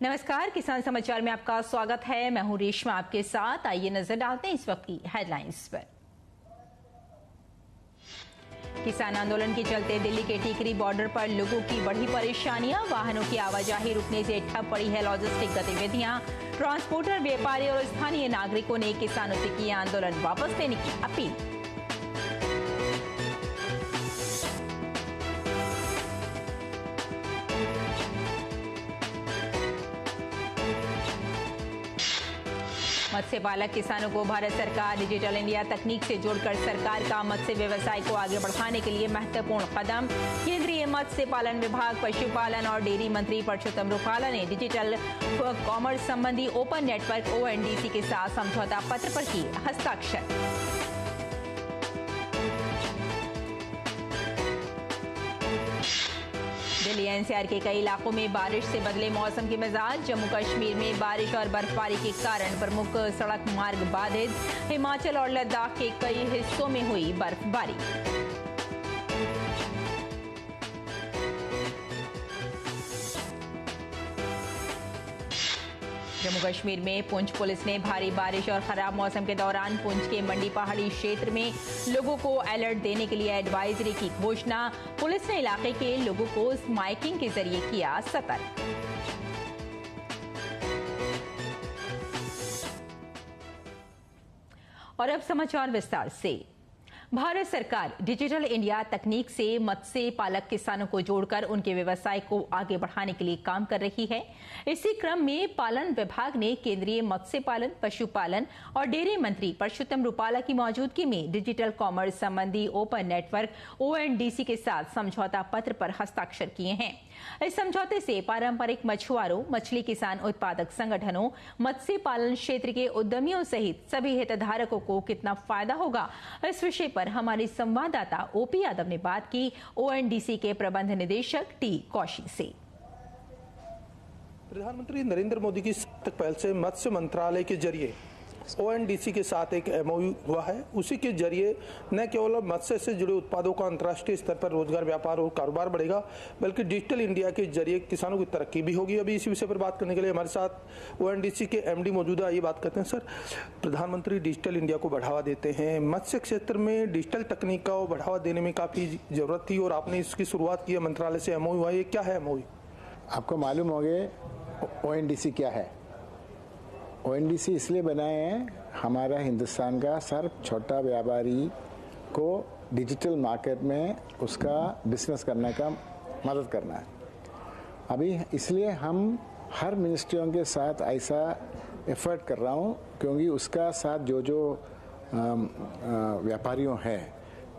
नमस्कार, किसान समाचार में आपका स्वागत है। मैं हूं रेशमा आपके साथ। आइए नजर डालते हैं इस वक्त की हेडलाइंस पर। किसान आंदोलन के चलते दिल्ली के टीकरी बॉर्डर पर लोगों की बढ़ी परेशानियां, वाहनों की आवाजाही रुकने से ठप पड़ी है लॉजिस्टिक गतिविधियां। ट्रांसपोर्टर, व्यापारी और स्थानीय नागरिकों ने किसानों से किया आंदोलन वापस लेने की अपील। मत्स्य पालक किसानों को भारत सरकार डिजिटल इंडिया तकनीक से जोड़कर सरकार का मत्स्य व्यवसाय को आगे बढ़ाने के लिए महत्वपूर्ण कदम। केंद्रीय मत्स्य पालन विभाग, पशुपालन और डेयरी मंत्री परषोत्तम रुपाला ने डिजिटल कॉमर्स संबंधी ओपन नेटवर्क ONDC के साथ समझौता पत्र पर किए हस्ताक्षर। दिल्ली NCR के कई इलाकों में बारिश से बदले मौसम के मिजाज। जम्मू कश्मीर में बारिश और बर्फबारी के कारण प्रमुख सड़क मार्ग बाधित। हिमाचल और लद्दाख के कई हिस्सों में हुई बर्फबारी। जम्मू कश्मीर में पुंछ पुलिस ने भारी बारिश और खराब मौसम के दौरान पुंछ के मंडी पहाड़ी क्षेत्र में लोगों को अलर्ट देने के लिए एडवाइजरी की घोषणा। पुलिस ने इलाके के लोगों को माइकिंग के जरिए किया सतर्क। और अब समाचार विस्तार से। भारत सरकार डिजिटल इंडिया तकनीक से मत्स्य पालक किसानों को जोड़कर उनके व्यवसाय को आगे बढ़ाने के लिए काम कर रही है। इसी क्रम में पालन विभाग ने केंद्रीय मत्स्य पालन, पशुपालन और डेयरी मंत्री परषोत्तम रुपाला की मौजूदगी में डिजिटल कॉमर्स संबंधी ओपन नेटवर्क ONDC के साथ समझौता पत्र पर हस्ताक्षर किए हैं। इस समझौते से पारंपरिक मछुआरों, मछली किसान उत्पादक संगठनों, मत्स्य पालन क्षेत्र के उद्यमियों सहित सभी हितधारकों को कितना फायदा होगा, इस विषय पर हमारी संवाददाता OP यादव ने बात की ONDC के प्रबंध निदेशक T कौशी से। प्रधानमंत्री नरेंद्र मोदी की सख्त पहल से मत्स्य मंत्रालय के जरिए ONDC के साथ एक MOU हुआ है। उसी के जरिए न केवल मत्स्य से जुड़े उत्पादों का अंतर्राष्ट्रीय स्तर पर रोजगार, व्यापार और कारोबार बढ़ेगा, बल्कि डिजिटल इंडिया के जरिए किसानों की तरक्की भी होगी। अभी इसी विषय पर बात करने के लिए हमारे साथ ONDC के MD मौजूद है। आइए बात करते हैं। सर, प्रधानमंत्री डिजिटल इंडिया को बढ़ावा देते हैं। मत्स्य क्षेत्र में डिजिटल तकनीक का बढ़ावा देने में काफ़ी जरूरत थी और आपने इसकी शुरुआत की है, मंत्रालय से MOU हुआ। ये क्या है MOU? आपको मालूम होगा ONDC क्या है? ONDC इसलिए बनाए हैं, हमारा हिंदुस्तान का सर छोटा व्यापारी को डिजिटल मार्केट में उसका बिजनेस करने का मदद करना है। अभी इसलिए हम हर मिनिस्ट्रियों के साथ ऐसा एफर्ट कर रहा हूँ, क्योंकि उसका साथ जो व्यापारियों है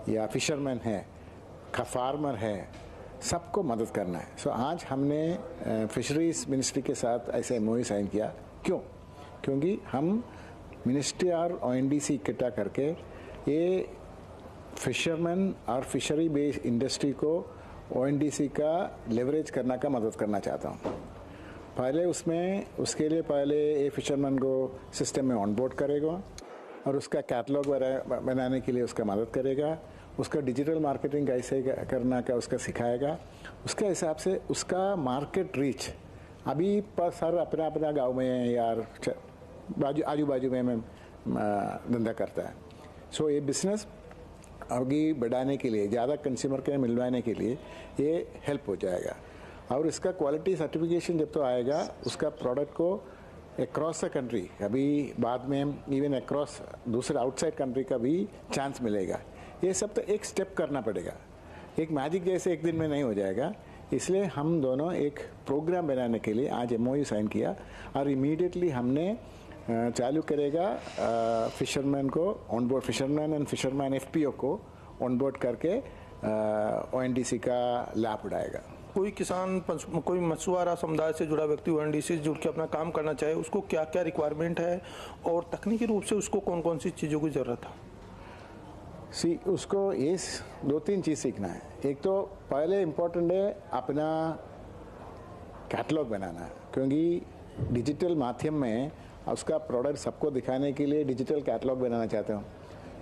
या फिशरमैन है, फार्मर है, सबको मदद करना है। सो आज हमने फिशरीज मिनिस्ट्री के साथ ऐसे MOU साइन किया। क्यों? क्योंकि हम मिनिस्ट्री और ONDC इकट्ठा करके ये फिशरमैन और फिशरी बेस्ड इंडस्ट्री को ONDC का लेवरेज करने का मदद करना चाहता हूँ। पहले उसके लिए पहले ये फिशरमैन को सिस्टम में ऑनबोर्ड करेगा और उसका कैटलॉग बनाने के लिए उसका मदद करेगा। उसका डिजिटल मार्केटिंग कैसे करना का उसका सिखाएगा। उसके हिसाब से उसका मार्केट रीच अभी पर सर अपना गांव में यार आजू बाजू में धंधा करता है। सो ये बिजनेस आगे बढ़ाने के लिए, ज़्यादा कंज्यूमर के मिलवाने के लिए ये हेल्प हो जाएगा। और इसका क्वालिटी सर्टिफिकेशन जब तो आएगा, उसका प्रोडक्ट को अक्रॉस द कंट्री, अभी बाद में इवन अक्रॉस दूसरे आउटसाइड कंट्री का भी चांस मिलेगा। ये सब तो एक स्टेप करना पड़ेगा, एक मैजिक जैसे एक दिन में नहीं हो जाएगा। इसलिए हम दोनों एक प्रोग्राम बनाने के लिए आज MOU साइन किया और इमीडिएटली हमने चालू करेगा फिशरमैन को onboard, fisherman and fisherman FPO को ऑनबोर्ड करके ONDC का लाभ उठाएगा। कोई किसान, कोई मछुआरा समुदाय से जुड़ा व्यक्ति ONDC से जुड़ के अपना काम करना चाहे, उसको क्या क्या रिक्वायरमेंट है और तकनीकी रूप से उसको कौन कौन सी चीज़ों की ज़रूरत है? उसको ये 2-3 चीज़ सीखना है। एक तो पहले इम्पोर्टेंट है अपना कैटलॉग बनाना, क्योंकि डिजिटल माध्यम में उसका प्रोडक्ट सबको दिखाने के लिए डिजिटल कैटलॉग बनाना चाहते हूँ।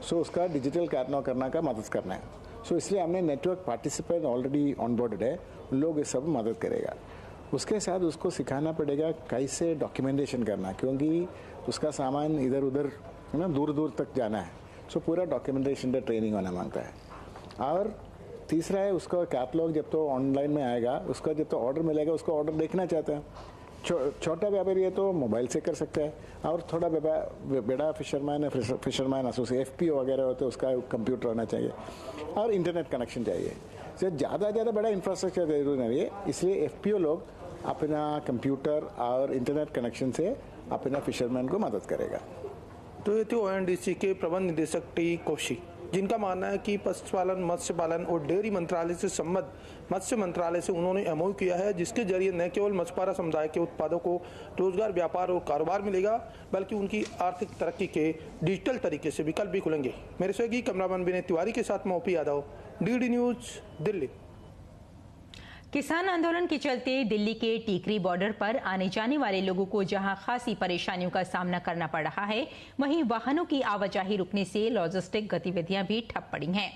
सो उसका डिजिटल कैटलॉग करने का मदद करना है। सो इसलिए हमने नेटवर्क पार्टिसिपेंट ऑलरेडी ऑनबोर्डेड है, उन लोग ये सब मदद करेगा। उसके साथ उसको सिखाना पड़ेगा कैसे डॉक्यूमेंटेशन करना, क्योंकि उसका सामान इधर उधर है ना, दूर दूर तक जाना है। सो पूरा डॉक्यूमेंटेशन का ट्रेनिंग होना मांगता है। और तीसरा है उसका कैटलॉग जब तो ऑनलाइन में आएगा, उसका जब तो ऑर्डर मिलेगा उसको ऑर्डर देखना चाहता है। छोटा व्यापारी है तो मोबाइल से कर सकता है, और थोड़ा बड़ा फिशरमैन है, फिशरमैन एसोसिएशन FPO वगैरह होते हैं, उसका कंप्यूटर होना चाहिए और इंटरनेट कनेक्शन चाहिए। तो ज़्यादा बड़ा इंफ्रास्ट्रक्चर जरूरी नहीं है, इसलिए FPO लोग अपना कंप्यूटर और इंटरनेट कनेक्शन से अपना फिशरमैन को मदद करेगा। तो ये थे ONDC के प्रबंध निदेशक टी कौशिक, जिनका मानना है कि पशुपालन, मत्स्य पालन और डेयरी मंत्रालय से संबद्ध मत्स्य मंत्रालय से उन्होंने MOU किया है, जिसके जरिए न केवल मछुआरा समुदाय के उत्पादों को रोजगार, व्यापार और कारोबार मिलेगा, बल्कि उनकी आर्थिक तरक्की के डिजिटल तरीके से विकल्प भी खुलेंगे। मेरे सहयोगी कैमरामैन विनय तिवारी के साथ मैं OP Yadav, DD news, Delhi. किसान आंदोलन के चलते दिल्ली के टीकरी बॉर्डर पर आने जाने वाले लोगों को जहां खासी परेशानियों का सामना करना पड़ रहा है, वहीं वाहनों की आवाजाही रुकने से लॉजिस्टिक गतिविधियां भी ठप पड़ी हैं।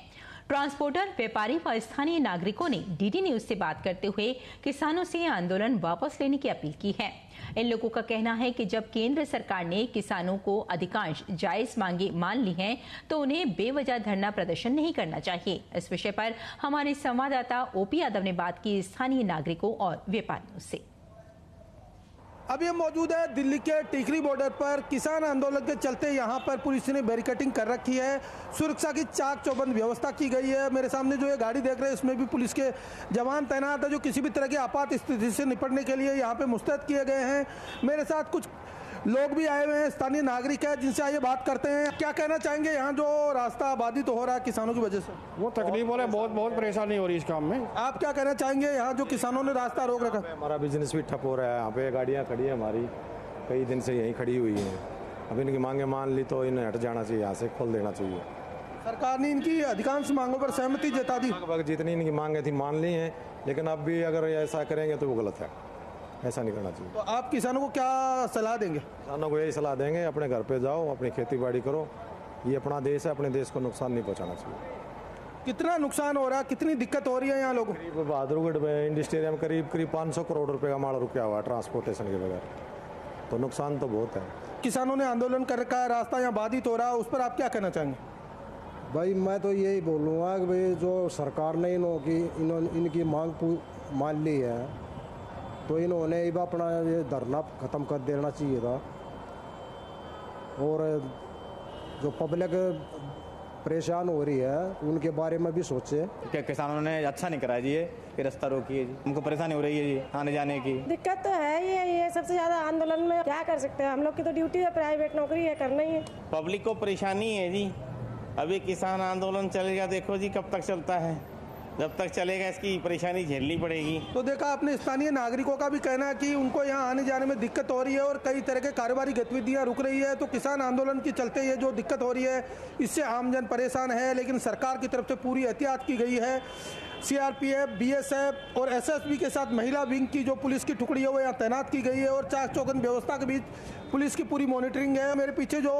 ट्रांसपोर्टर, व्यापारी व स्थानीय नागरिकों ने DD न्यूज से बात करते हुए किसानों से आंदोलन वापस लेने की अपील की है। इन लोगों का कहना है कि जब केंद्र सरकार ने किसानों को अधिकांश जायज मांगे मान ली हैं, तो उन्हें बेवजह धरना प्रदर्शन नहीं करना चाहिए। इस विषय पर हमारे संवाददाता OP यादव ने बात की स्थानीय नागरिकों और व्यापारियों से। अभी हम मौजूद है दिल्ली के टीकरी बॉर्डर पर। किसान आंदोलन के चलते यहाँ पर पुलिस ने बैरिकेडिंग कर रखी है, सुरक्षा की चाक चौबंद व्यवस्था की गई है। मेरे सामने जो ये गाड़ी देख रहे हैं, इसमें भी पुलिस के जवान तैनात है, जो किसी भी तरह की आपात स्थिति से निपटने के लिए यहाँ पे मुस्तैद किए गए हैं। मेरे साथ कुछ लोग भी आए हुए हैं, स्थानीय नागरिक है, जिनसे आइए बात करते हैं। क्या कहना चाहेंगे, यहाँ जो रास्ता बाधित हो रहा है किसानों की वजह से? वो तकलीफ हो रहा है, बहुत परेशानी हो रही है इस काम में। आप क्या कहना चाहेंगे, यहाँ जो किसानों ने रास्ता रोक रखा? हमारा बिजनेस भी ठप हो रहा है, यहाँ पे गाड़ियाँ खड़ी है हमारी, कई दिन से यहीं खड़ी हुई हैं। अब इनकी मांगे मान ली तो इन्हें हट जाना चाहिए, यहाँ से खोल देना चाहिए। सरकार ने इनकी अधिकांश मांगों पर सहमति जता दी। लगभग जितनी इनकी मांगे थी मान ली हैं, लेकिन अब भी अगर ऐसा करेंगे तो वो गलत है, ऐसा नहीं करना चाहिए। तो आप किसानों को क्या सलाह देंगे? किसानों को यही सलाह देंगे, अपने घर पे जाओ, अपनी खेती बाड़ी करो। ये अपना देश है, अपने देश को नुकसान नहीं पहुंचाना चाहिए। कितना नुकसान हो रहा है, कितनी दिक्कत हो रही है यहाँ लोगों को? बहादुरगढ़ में इंडस्ट्रियल में करीब 500 करोड़ रुपए का माल रुका हुआ है ट्रांसपोर्टेशन के बगैर, तो नुकसान तो बहुत है। किसानों ने आंदोलन कर रखा है, रास्ता यहाँ बाधित हो रहा है, उस पर आप क्या कहना चाहेंगे? भाई मैं तो यही बोलूँगा कि भाई जो सरकार ने इनकी मांग मान ली है, तो इन्होंने अब अपना ये धरना ख़त्म कर देना चाहिए था। और जो पब्लिक परेशान हो रही है उनके बारे में भी सोचे। क्या किसानों ने अच्छा नहीं करा जी, ये रास्ता रोकिए जी, हमको परेशानी हो रही है जी आने जाने की। दिक्कत तो है ये सबसे ज़्यादा आंदोलन में क्या कर सकते हैं हम लोग की तो ड्यूटी है, प्राइवेट नौकरी है, करना ही है। पब्लिक को परेशानी है जी। अभी किसान आंदोलन चलेगा, देखो जी कब तक चलता है, जब तक चलेगा इसकी परेशानी झेलनी पड़ेगी। तो देखा आपने, स्थानीय नागरिकों का भी कहना है कि उनको यहाँ आने जाने में दिक्कत हो रही है और कई तरह के कारोबारी गतिविधियाँ रुक रही है। तो किसान आंदोलन के चलते ये जो दिक्कत हो रही है, इससे आमजन परेशान है, लेकिन सरकार की तरफ से पूरी एहतियात की गई है। CRPF, BSF और SSB के साथ महिला विंग की जो पुलिस की टुकड़ी है वो यहाँ तैनात की गई है और चाक चौबंद व्यवस्था के बीच पुलिस की पूरी मॉनिटरिंग है। मेरे पीछे जो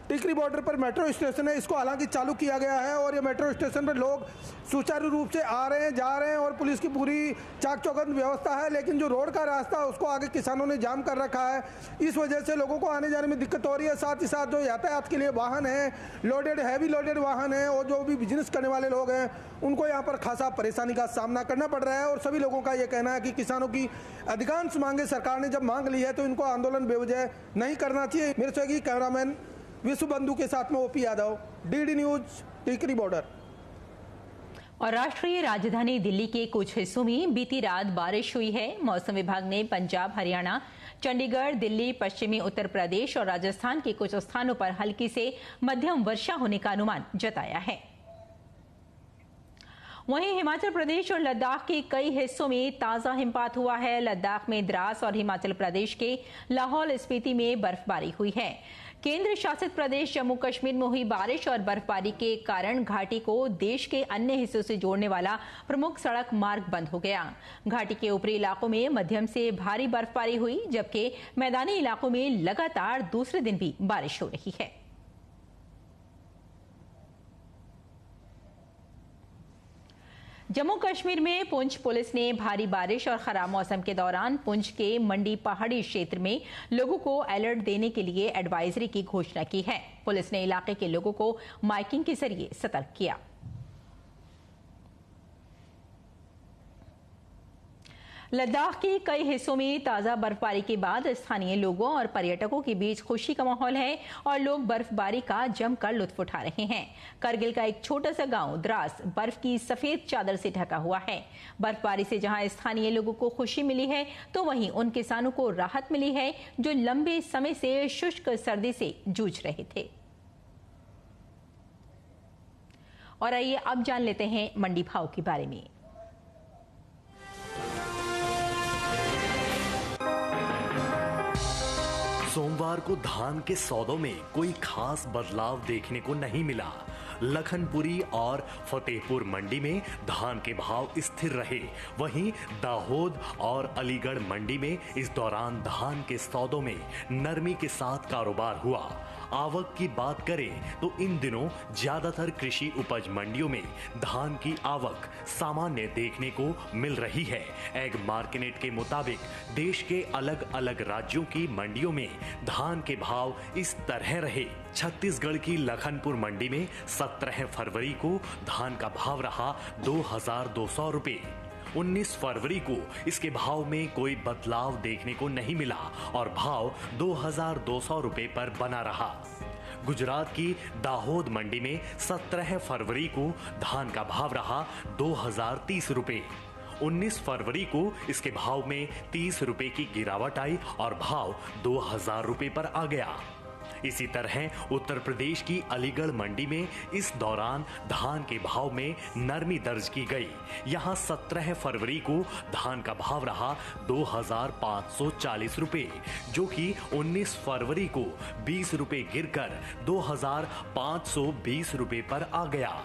टिकरी बॉर्डर पर मेट्रो स्टेशन है, इसको हालांकि चालू किया गया है और ये मेट्रो स्टेशन पर लोग सुचारू रूप से आ रहे हैं, जा रहे हैं और पुलिस की पूरी चाक चौबंद व्यवस्था है। लेकिन जो रोड का रास्ता है उसको आगे किसानों ने जाम कर रखा है, इस वजह से लोगों को आने जाने में दिक्कत हो रही है। साथ ही साथ जो यातायात के लिए वाहन है, लोडेड, हैवी लोडेड वाहन है और जो भी बिजनेस करने वाले लोग हैं, उनको यहाँ पर खासा परेशानी का सामना करना पड़ रहा है। और सभी लोगों का ये कहना है कि किसानों की अधिकांश मांगे सरकार ने जब मांग ली है तो इनको आंदोलन बेवजह नहीं करना चाहिए। मेरे सहयोगी कैमरामैन विश्व बंधु के साथ में OP यादव, DD न्यूज, टिकरी बॉर्डर। और राष्ट्रीय राजधानी दिल्ली के कुछ हिस्सों में बीती रात बारिश हुई है। मौसम विभाग ने पंजाब, हरियाणा, चंडीगढ़, दिल्ली, पश्चिमी उत्तर प्रदेश और राजस्थान के कुछ स्थानों पर हल्की से मध्यम वर्षा होने का अनुमान जताया है। वहीं हिमाचल प्रदेश और लद्दाख के कई हिस्सों में ताजा हिमपात हुआ है। लद्दाख में द्रास और हिमाचल प्रदेश के लाहौल स्पीति में बर्फबारी हुई है। केंद्र शासित प्रदेश जम्मू कश्मीर में हुई बारिश और बर्फबारी के कारण घाटी को देश के अन्य हिस्सों से जोड़ने वाला प्रमुख सड़क मार्ग बंद हो गया। घाटी के ऊपरी इलाकों में मध्यम से भारी बर्फबारी हुई, जबकि मैदानी इलाकों में लगातार दूसरे दिन भी बारिश हो रही है। जम्मू कश्मीर में पुंछ पुलिस ने भारी बारिश और खराब मौसम के दौरान पुंछ के मंडी पहाड़ी क्षेत्र में लोगों को अलर्ट देने के लिए एडवाइजरी की घोषणा की है। पुलिस ने इलाके के लोगों को माइकिंग के जरिए सतर्क किया। लद्दाख के कई हिस्सों में ताजा बर्फबारी के बाद स्थानीय लोगों और पर्यटकों के बीच खुशी का माहौल है और लोग बर्फबारी का जमकर लुत्फ उठा रहे हैं। करगिल का एक छोटा सा गांव द्रास बर्फ की सफेद चादर से ढका हुआ है। बर्फबारी से जहां स्थानीय लोगों को खुशी मिली है तो वहीं उन किसानों को राहत मिली है जो लंबे समय से शुष्क सर्दी से जूझ रहे थे। और आइए अब जान लेते हैं मंडी भाव के बारे में। सोमवार को धान के सौदों में कोई खास बदलाव देखने को नहीं मिला। लखनपुरी और फतेहपुर मंडी में धान के भाव स्थिर रहे। वहीं दाहोद और अलीगढ़ मंडी में इस दौरान धान के सौदों में नरमी के साथ कारोबार हुआ। आवक की बात करें तो इन दिनों ज्यादातर कृषि उपज मंडियों में धान की आवक सामान्य देखने को मिल रही है। एग मार्केट के मुताबिक देश के अलग अलग राज्यों की मंडियों में धान के भाव इस तरह रहे। छत्तीसगढ़ की लखनपुर मंडी में 17 फरवरी को धान का भाव रहा 2200 रुपए। 19 फरवरी को इसके भाव में कोई बदलाव देखने को नहीं मिला और भाव 2200 रुपए पर बना रहा। गुजरात की दाहोद मंडी में 17 फरवरी को धान का भाव रहा 2030 रुपए। 19 फरवरी को इसके भाव में 30 रुपए की गिरावट आई और भाव 2000 रुपए पर आ गया। इसी तरह उत्तर प्रदेश की अलीगढ़ मंडी में इस दौरान धान के भाव में नरमी दर्ज की गई। यहां 17 फरवरी को धान का भाव रहा 2540 रुपए, जो कि 19 फरवरी को 20 रुपए गिरकर 2520 रुपए पर आ गया।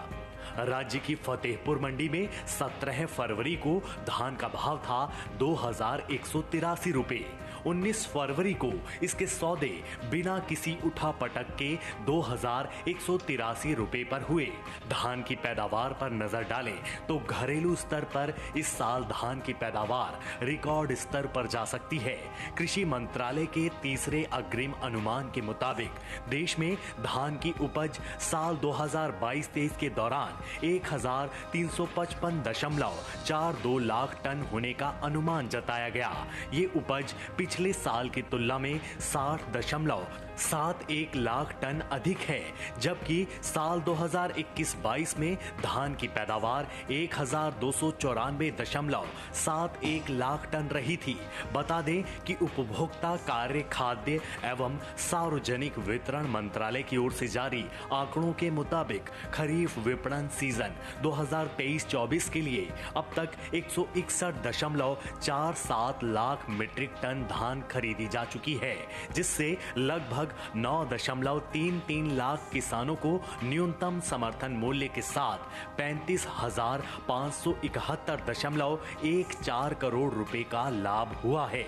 राज्य की फतेहपुर मंडी में 17 फरवरी को धान का भाव था 2183 रुपए। 19 फरवरी को इसके सौदे बिना किसी उठापटक के 2183 रुपए पर हुए। धान की पैदावार पर नजर डालें तो घरेलू स्तर पर इस साल धान की पैदावार रिकॉर्ड स्तर पर जा सकती है। कृषि मंत्रालय के तीसरे अग्रिम अनुमान के मुताबिक देश में धान की उपज साल 2022-23 के दौरान 1355.42 लाख टन होने का अनुमान जताया गया। ये उपज पिछले साल की तुलना में 60.71 लाख टन अधिक है, जबकि साल 2021-22 में धान की पैदावार 1294.71 लाख टन रही थी। बता दें कि उपभोक्ता कार्य, खाद्य एवं सार्वजनिक वितरण मंत्रालय की ओर से जारी आंकड़ों के मुताबिक खरीफ विपणन सीजन 2023-24 के लिए अब तक 161.47 लाख मीट्रिक टन धान खरीदी जा चुकी है, जिससे लगभग 9.33 लाख किसानों को न्यूनतम समर्थन मूल्य के साथ 35,571.14 करोड़ रुपए का लाभ हुआ है।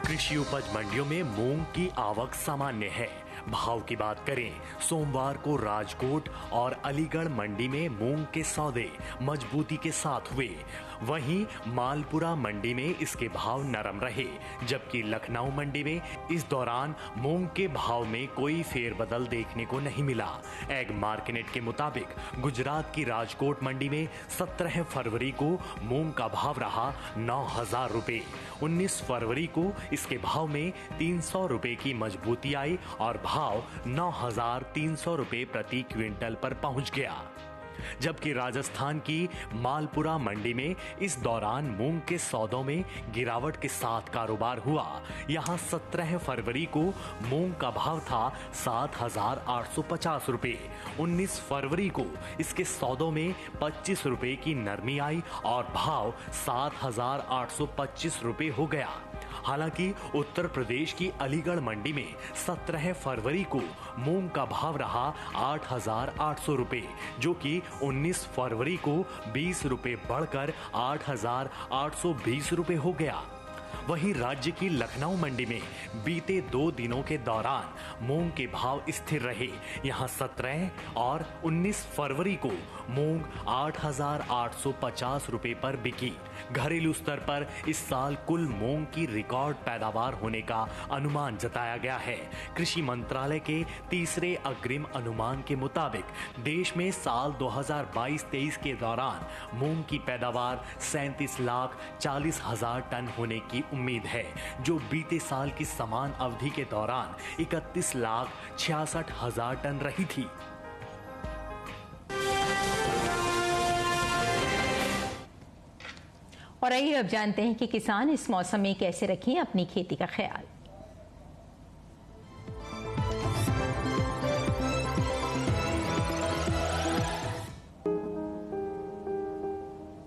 कृषि उपज मंडियों में मूंग की आवक सामान्य है। भाव की बात करें, सोमवार को राजकोट और अलीगढ़ मंडी में मूंग के सौदे मजबूती के साथ हुए। वहीं मालपुरा मंडी में इसके भाव नरम रहे, जबकि लखनऊ मंडी में इस दौरान मूंग के भाव में कोई फेरबदल देखने को नहीं मिला। एग मार्केट के मुताबिक गुजरात की राजकोट मंडी में 17 फरवरी को मूंग का भाव रहा 9000 रुपए। 19 फरवरी को इसके भाव में 300 रुपए की मजबूती आई और भाव 9300 रुपए प्रति क्विंटल पर पहुंच गया। जबकि राजस्थान की मालपुरा मंडी में इस दौरान मूंग के सौदों में गिरावट के साथ कारोबार हुआ। यहां 17 फरवरी को मूंग का भाव था 7850 रुपए। 19 फरवरी को इसके सौदों में 25 रुपए की नरमी आई और भाव 7825 रुपए हो गया। हालांकि उत्तर प्रदेश की अलीगढ़ मंडी में 17 फरवरी को मूंग का भाव रहा 8800 रुपए, जो कि 19 फरवरी को 20 रुपए बढ़कर 8820 रुपए हो गया। वहीं राज्य की लखनऊ मंडी में बीते 2 दिनों के दौरान मूंग के भाव स्थिर रहे। यहां 17 और 19 फरवरी को मूंग 8,850 रुपए पर बिकी। घरेलू स्तर पर इस साल कुल मूंग की रिकॉर्ड पैदावार होने का अनुमान जताया गया है। कृषि मंत्रालय के तीसरे अग्रिम अनुमान के मुताबिक देश में साल 2022-23 के दौरान मूंग की पैदावार 37,40,000 टन होने की उम्मीद है, जो बीते साल की समान अवधि के दौरान 31,66,000 टन रही थी। और आइए अब जानते हैं कि किसान इस मौसम में कैसे रखें अपनी खेती का ख्याल।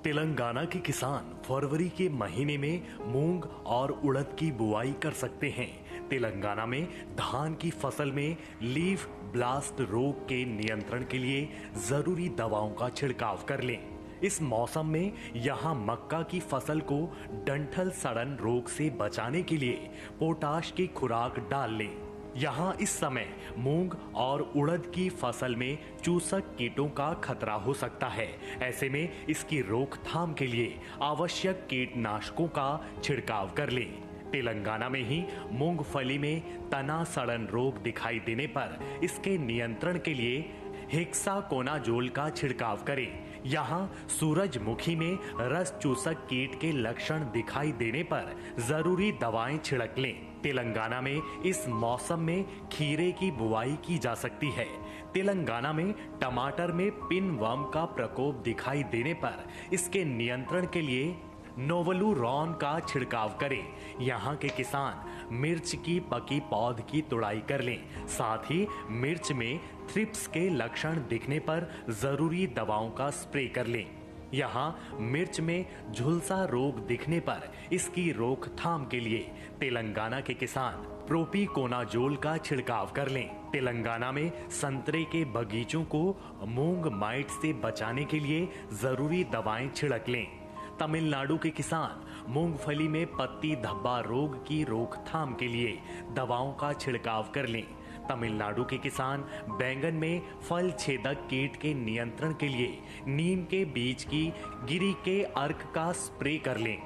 तेलंगाना के किसान फरवरी के महीने में मूंग और उड़द की बुआई कर सकते हैं। तेलंगाना में धान की फसल में लीफ ब्लास्ट रोग के नियंत्रण के लिए जरूरी दवाओं का छिड़काव कर लें। इस मौसम में यहां मक्का की फसल को डंठल सड़न रोग से बचाने के लिए पोटाश की खुराक डाल लें। यहाँ इस समय मूंग और उड़द की फसल में चूसक कीटों का खतरा हो सकता है। ऐसे में इसकी रोकथाम के लिए आवश्यक कीटनाशकों का छिड़काव कर लें। तेलंगाना में ही मूंगफली में तना सड़न रोग दिखाई देने पर इसके नियंत्रण के लिए हेक्साकोनाजोल का छिड़काव करें। यहाँ सूरजमुखी में रस चूसक कीट के लक्षण दिखाई देने पर जरूरी दवाएं छिड़क लें। तेलंगाना में इस मौसम में खीरे की बुआई की जा सकती है। तेलंगाना में टमाटर में पिनवर्म का प्रकोप दिखाई देने पर इसके नियंत्रण के लिए नोवलुरॉन का छिड़काव करें। यहाँ के किसान मिर्च की पकी पौध की तुड़ाई कर लें। साथ ही मिर्च में थ्रिप्स के लक्षण दिखने पर जरूरी दवाओं का स्प्रे कर लें। यहाँ मिर्च में झुलसा रोग दिखने पर इसकी रोकथाम के लिए तेलंगाना के किसान प्रोपिकोनाजोल का छिड़काव कर लें। तेलंगाना में संतरे के बगीचों को मूंग माइट से बचाने के लिए जरूरी दवाएं छिड़क लें। तमिलनाडु के किसान मूंगफली में पत्ती धब्बा रोग की रोकथाम के लिए दवाओं का छिड़काव कर लें। तमिलनाडु के किसान बैंगन में फल छेदक कीट के नियंत्रण के लिए नीम के बीज की गिरी के अर्क का स्प्रे कर लें।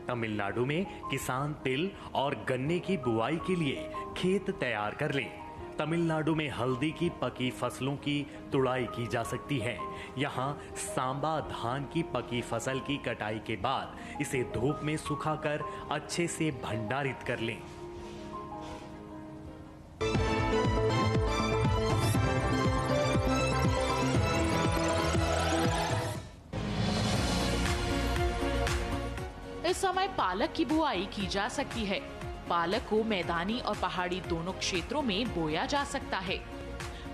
तमिलनाडु में किसान तिल और गन्ने की बुआई के लिए खेत तैयार कर लें। तमिलनाडु में हल्दी की पकी फसलों की तुड़ाई की जा सकती है। यहाँ सांबा धान की पकी फसल की कटाई के बाद इसे धूप में सुखाकर अच्छे से भंडारित कर लें। इस समय पालक की बुआई की जा सकती है। पालक को मैदानी और पहाड़ी दोनों क्षेत्रों में बोया जा सकता है।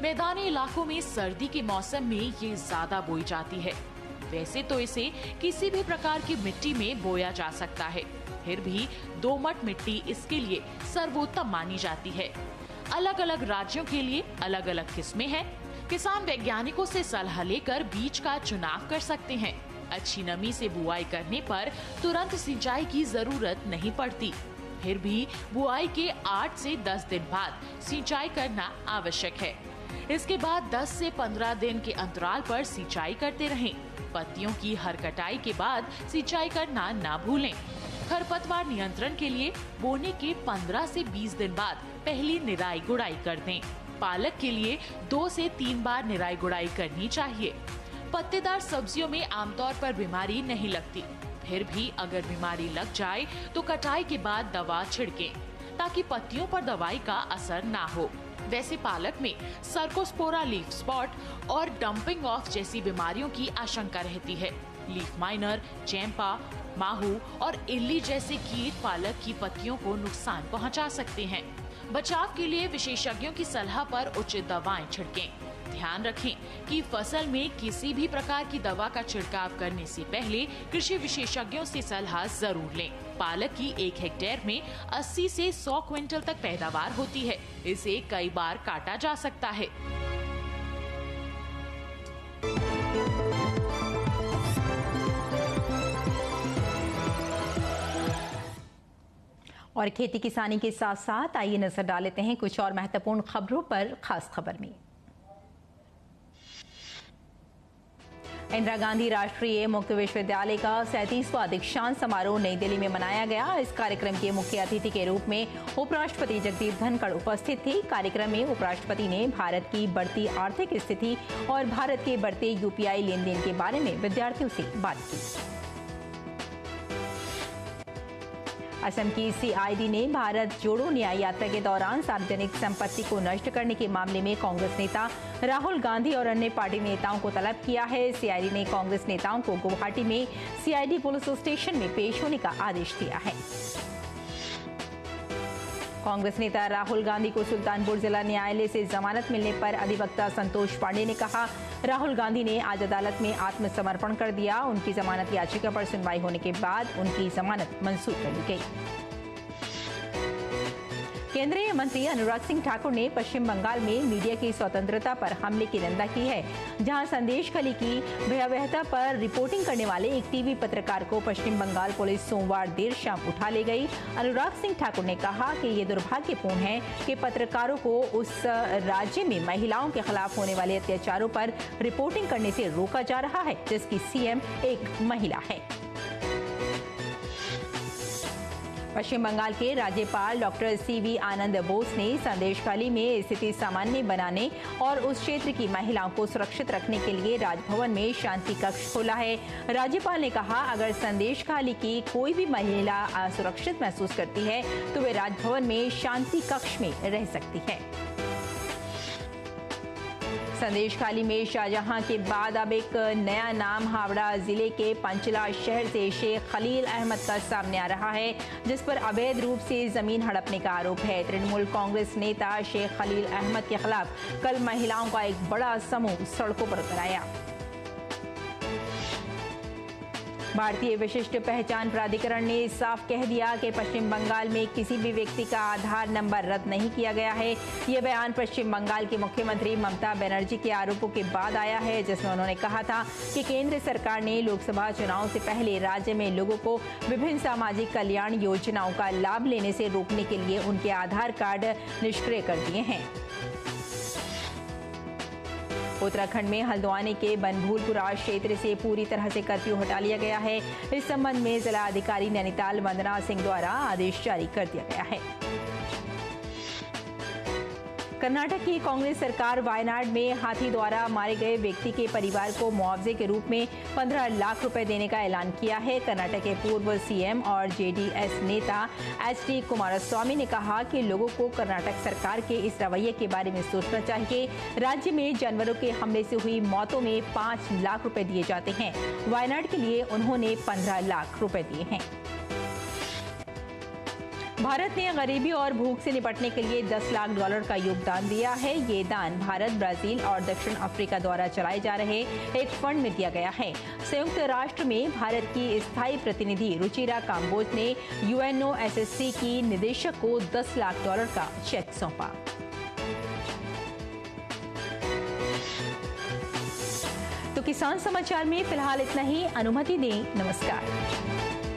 मैदानी इलाकों में सर्दी के मौसम में ये ज्यादा बोई जाती है। वैसे तो इसे किसी भी प्रकार की मिट्टी में बोया जा सकता है, फिर भी दोमट मिट्टी इसके लिए सर्वोत्तम मानी जाती है। अलग अलग राज्यों के लिए अलग अलग किस्में हैं। किसान वैज्ञानिकों से सलाह लेकर बीज का चुनाव कर सकते हैं। अच्छी नमी से बुआई करने पर तुरंत सिंचाई की जरूरत नहीं पड़ती। फिर भी बुआई के 8 से 10 दिन बाद सिंचाई करना आवश्यक है। इसके बाद 10 से 15 दिन के अंतराल पर सिंचाई करते रहें। पत्तियों की हर कटाई के बाद सिंचाई करना ना भूलें। खरपतवार नियंत्रण के लिए बोने के 15 से 20 दिन बाद पहली निराई गुड़ाई कर दें। पालक के लिए 2 से 3 बार निराई गुड़ाई करनी चाहिए। पत्तेदार सब्जियों में आमतौर पर बीमारी नहीं लगती, फिर भी अगर बीमारी लग जाए तो कटाई के बाद दवा छिड़कें ताकि पत्तियों पर दवाई का असर ना हो। वैसे पालक में सर्कोस्पोरा लीफ स्पॉट और डंपिंग ऑफ जैसी बीमारियों की आशंका रहती है। लीफ माइनर, चैंपा, माहू और इल्ली जैसे कीट पालक की पत्तियों को नुकसान पहुंचा सकते हैं। बचाव के लिए विशेषज्ञों की सलाह पर उचित दवाएं छिड़कें। ध्यान रखें कि फसल में किसी भी प्रकार की दवा का छिड़काव करने से पहले कृषि विशेषज्ञों से सलाह जरूर लें। पालक की 1 हेक्टेयर में 80 से 100 क्विंटल तक पैदावार होती है। इसे कई बार काटा जा सकता है। और खेती किसानी के साथ साथ आइए नजर डाल लेते हैं कुछ और महत्वपूर्ण खबरों पर। खास खबर में इंदिरा गांधी राष्ट्रीय मुक्त विश्वविद्यालय का 37वां दीक्षांत समारोह नई दिल्ली में मनाया गया। इस कार्यक्रम के मुख्य अतिथि के रूप में उपराष्ट्रपति जगदीप धनखड़ उपस्थित थे। कार्यक्रम में उपराष्ट्रपति ने भारत की बढ़ती आर्थिक स्थिति और भारत के बढ़ते यूपीआई लेन देन के बारे में विद्यार्थियों से बात की। असम की सीआईडी ने भारत जोड़ो न्याय यात्रा के दौरान सार्वजनिक संपत्ति को नष्ट करने के मामले में कांग्रेस नेता राहुल गांधी और अन्य पार्टी नेताओं को तलब किया है। सीआईडी ने कांग्रेस नेताओं को गुवाहाटी में सीआईडी पुलिस स्टेशन में पेश होने का आदेश दिया है। कांग्रेस नेता राहुल गांधी को सुल्तानपुर जिला न्यायालय से जमानत मिलने पर अधिवक्ता संतोष पांडे ने कहा, राहुल गांधी ने आज अदालत में आत्मसमर्पण कर दिया। उनकी जमानत याचिका पर सुनवाई होने के बाद उनकी जमानत मंजूर कर ली गई। केंद्रीय मंत्री अनुराग सिंह ठाकुर ने पश्चिम बंगाल में मीडिया की स्वतंत्रता पर हमले की निंदा की है, जहां संदेशखाली की भयावहता पर रिपोर्टिंग करने वाले एक टीवी पत्रकार को पश्चिम बंगाल पुलिस सोमवार देर शाम उठा ले गई। अनुराग सिंह ठाकुर ने कहा कि ये दुर्भाग्यपूर्ण है कि पत्रकारों को उस राज्य में महिलाओं के खिलाफ होने वाले अत्याचारों पर रिपोर्टिंग करने से रोका जा रहा है, जिसकी सीएम एक महिला है। पश्चिम बंगाल के राज्यपाल डॉक्टर सीवी आनंद बोस ने संदेशखाली में स्थिति सामान्य बनाने और उस क्षेत्र की महिलाओं को सुरक्षित रखने के लिए राजभवन में शांति कक्ष खोला है। राज्यपाल ने कहा, अगर संदेशखाली की कोई भी महिला असुरक्षित महसूस करती है तो वे राजभवन में शांति कक्ष में रह सकती है। संदेशखाली में शाहजहां के बाद अब एक नया नाम हावड़ा जिले के पंचला शहर से शेख खलील अहमद का सामने आ रहा है, जिस पर अवैध रूप से जमीन हड़पने का आरोप है। तृणमूल कांग्रेस नेता शेख खलील अहमद के खिलाफ कल महिलाओं का एक बड़ा समूह सड़कों पर उतर आया। भारतीय विशिष्ट पहचान प्राधिकरण ने साफ कह दिया कि पश्चिम बंगाल में किसी भी व्यक्ति का आधार नंबर रद्द नहीं किया गया है। ये बयान पश्चिम बंगाल की मुख्यमंत्री ममता बनर्जी के आरोपों के बाद आया है, जिसमें उन्होंने कहा था कि केंद्र सरकार ने लोकसभा चुनाव से पहले राज्य में लोगों को विभिन्न सामाजिक कल्याण योजनाओं का लाभ लेने से रोकने के लिए उनके आधार कार्ड निष्क्रिय कर दिए हैं। उत्तराखंड में हल्द्वानी के बनभूलपुरा क्षेत्र से पूरी तरह से कर्फ्यू हटा लिया गया है। इस संबंध में जिला अधिकारी नैनीताल वंदना सिंह द्वारा आदेश जारी कर दिया गया है। कर्नाटक की कांग्रेस सरकार वायनाड में हाथी द्वारा मारे गए व्यक्ति के परिवार को मुआवजे के रूप में 15 लाख रुपए देने का ऐलान किया है। कर्नाटक के पूर्व सीएम और जेडीएस नेता एचडी कुमारस्वामी ने कहा कि लोगों को कर्नाटक सरकार के इस रवैये के बारे में सोचना चाहिए। राज्य में जानवरों के हमले से हुई मौतों में 5 लाख रुपए दिए जाते हैं। वायनाड के लिए उन्होंने 15 लाख रुपए दिए हैं। भारत ने गरीबी और भूख से निपटने के लिए $10 लाख का योगदान दिया है। ये दान भारत, ब्राजील और दक्षिण अफ्रीका द्वारा चलाए जा रहे एक फंड में दिया गया है। संयुक्त राष्ट्र में भारत की स्थायी प्रतिनिधि रुचिरा काम्बोज ने UNOSSC की निदेशक को $10 लाख का चेक सौंपा। तो किसान समाचार में फिलहाल इतना ही। अनुमति दें। नमस्कार।